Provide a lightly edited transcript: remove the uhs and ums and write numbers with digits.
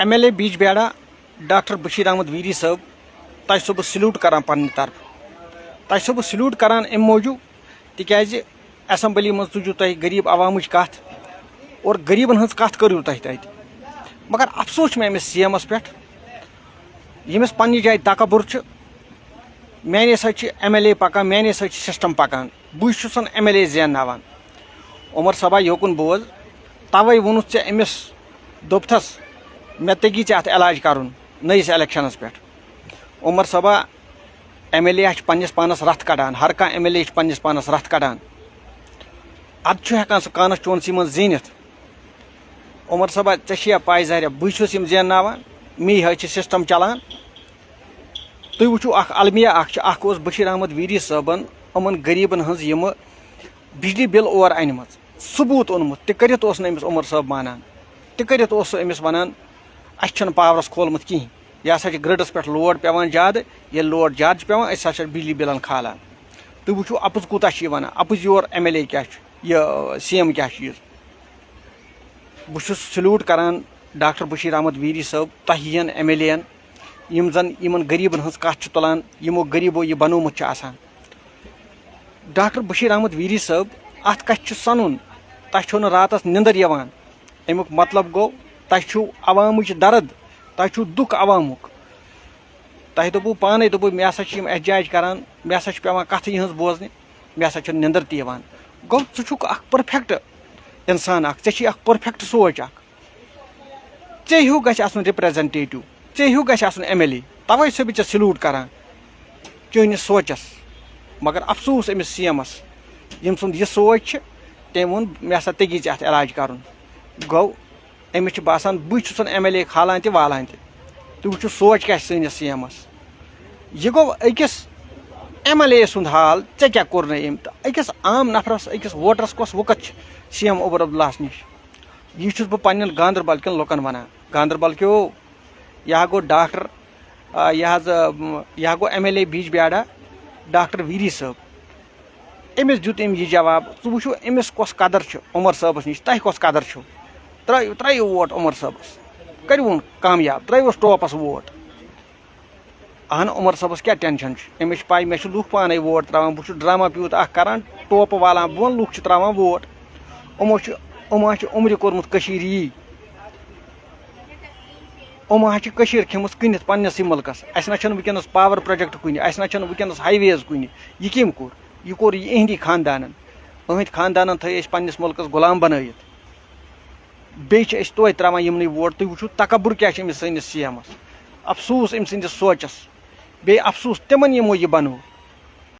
MLA بیج بیڑا doctor Bashir Ahmad very صٲب تۄہہِ چھُسو بہٕ سلیوٗٹ کران پننہِ طرفہٕ تۄہہِ چھُسو بہٕ سلیوٗٹ کران امہِ موٗجوٗب تِکیازِ اسمبلی منٛز تُجِو تۄہہِ غریٖب عوامٕچ کتھ اور غریٖبن ہٕنٛز کتھ کٔرِو تۄہہِ تتہِ مگر افسوس چھُ مےٚ أمِس CM پٮ۪ٹھ ییٚمِس پننہِ جایہِ تکبُر چھُ میانے سۭتۍ چھِ MLA پکان میانے سۭتۍ چھِ سسٹم پکان بٕے چھُسن MLA زینناوان عمر صٲبا یوکُن بوز توے ووٚنُتھ ژےٚ أمِس دوٚپتھس مےٚ تگی ژےٚ اتھ علاج کرُن نٔیِس الیکشنس پٮ۪ٹھ عمر صٲبا MLA چھُ پننِس پانس رتھ کڑان ہر کانٛہہ MLA چھُ پننِس پانس رتھ کڑان ادٕ چھُ ہٮ۪کان سُہ کانسٹچُونسی منٛز زیٖنِتھ عمر صٲبا ژےٚ چھیا پاے ظاہریا بٕے چھُس یِم زینناوان مے حظ چھِ سسٹم چلان تُہۍ وٕچھِو اکھ المیا اکھ چھِ اکھ اوس بشیر احمد ویری صٲبن یِمن غریٖبن ہٕنٛز یِمہٕ بجلی بِل اور أنمٕژ ثبوٗت اوٚنمُت تہِ کٔرِتھ اوس نہٕ أمِس عمر صٲب مانان تہِ کٔرِتھ اوس سُہ أمِس ونان اَسہِ چھُنہٕ پاورس کھولمُت کِہینۍ یہِ ہسا چھِ گرڈس پٮ۪ٹھ لوڈ پیوان زیادٕ ییٚلہِ لوڈ زیادٕ چھُ پیوان أسۍ ہسا چھِ بجلی بِلن کھالان تُہۍ وٕچھِو اَپُز کوٗتاہ چھُ یہِ وَنان اَپُز یور MLA کیاہ چھُ یہِ CM کیاہ چھُ یہِ بہٕ چھُس سلیوٗٹ کران ڈاکٹر بشیر احمد ویری صٲب تۄہہِ ہِوٮ۪ن MLA ین یِم زن یِمن غریٖبن ہٕنٛز کتھ چھِ تُلان یِمو غریٖبو یہِ بنوومُت چھُ آسان ڈاکٹر بشیر احمد ویری صٲب اتھ کتھِ چھُ سنُن تۄہہِ چھو نہٕ راتس نِندٕر یِوان امیُک مطلب گوٚو تۄہہِ چھُو عوامٕچ درد تۄہہِ چھُو دُکھ عوامُک تۄہہِ دوٚپوٗ پانے دوٚپوٗ مےٚ ہسا چھِ یِم احتجاج کران مےٚ ہسا چھِ پیوان کتھٕ یِہٕنٛز بوزنہِ مےٚ ہسا چھنہٕ نِندٕر تہِ یِوان گوٚو ژٕ چھُکھ اکھ پٔرفیکٹ انسان اکھ ژےٚ چھی اکھ پٔرفیکٹ سونٛچ اکھ ژےٚ ہیوٗ گژھِ آسُن رِپریزنٹیٹِو ژےٚ ہیوٗ گژھِ آسُن MLA توے چھُسے بہٕ ژےٚ سلیوٗٹ کران چٲنِس سونٛچس مگر افسوٗس أمِس CM ییٚمۍ سُنٛد یہِ سونٛچ چھِ تٔمۍ ووٚن مےٚ ہسا تگی ژےٚ اتھ علاج کرُن گوٚو أمِس چھُ باسان بٕے چھُسن MLA کھالان تہِ والان تہِ تُہۍ وٕچھِو سونٛچ کیاہ چھِ سٲنِس CM یہِ گوٚو أکِس MLA سُنٛد حال ژےٚ کیاہ کوٚرنَے أمۍ تہٕ أکِس عام نفرس أکِس ووٹرس کۄس وُکت چھِ CM عمر عبداللہس نِش یہِ چھُس بہٕ پننٮ۪ن گاندربل کٮ۪ن لُکن ونان گاندربل کیو یہِ ہا گوٚو ڈاکٹر یہِ حظ یہِ ہا گوٚو MLA بیج بیڑا ڈاکٹر ویری صٲب أمِس دیُت أمۍ یہِ جواب ژٕ وٕچھو أمِس کۄس قدر چھِ عمر صٲبس نِش تۄہہِ کۄس قدر چھو ترٲیِو ووٹ عمر صٲبس کٔرۍوُن کامیاب ترٲیوُس ٹوپس ووٹ اہن عمر صٲبس کیاہ ٹینشن چھُ أمِس چھِ پاے مےٚ چھُ لُکھ پانے ووٹ تراوان بہٕ چھُس ڈراما پیوٗت اکھ کران ٹوپہٕ والان بۄن لُکھ چھِ تراوان ووٹ یِمو چھِ عمرِ کوٚرمُت کٔشیٖر یی یِمو حظ چھِ کٔشیٖر کھیٚمٕژ کٕنِتھ پننسٕے مُلکس اسہِ نہ چھُنہٕ وٕنکیٚنس پاور پروجیکٹ کُنہِ اسہِ نہ چھُنہٕ وٕنکیٚنس ہاے ویز کُنہِ یہِ کٔمۍ کوٚر یہِ یِہنٛدی خاندانن أہنٛدۍ خاندانن تھٲے أسۍ پننس مُلکس غلام بنٲیِتھ بیٚیہِ چھِ أسۍ توتہِ تراوان یِمنٕے ووٹ تُہۍ وٕچھِو تکبُر کیاہ چھُ أمِس سٲنِس CM افسوٗس أمۍ سٕنٛدِس سونٛچس بیٚیہِ افسوٗس تِمن یِمو یہِ بنوو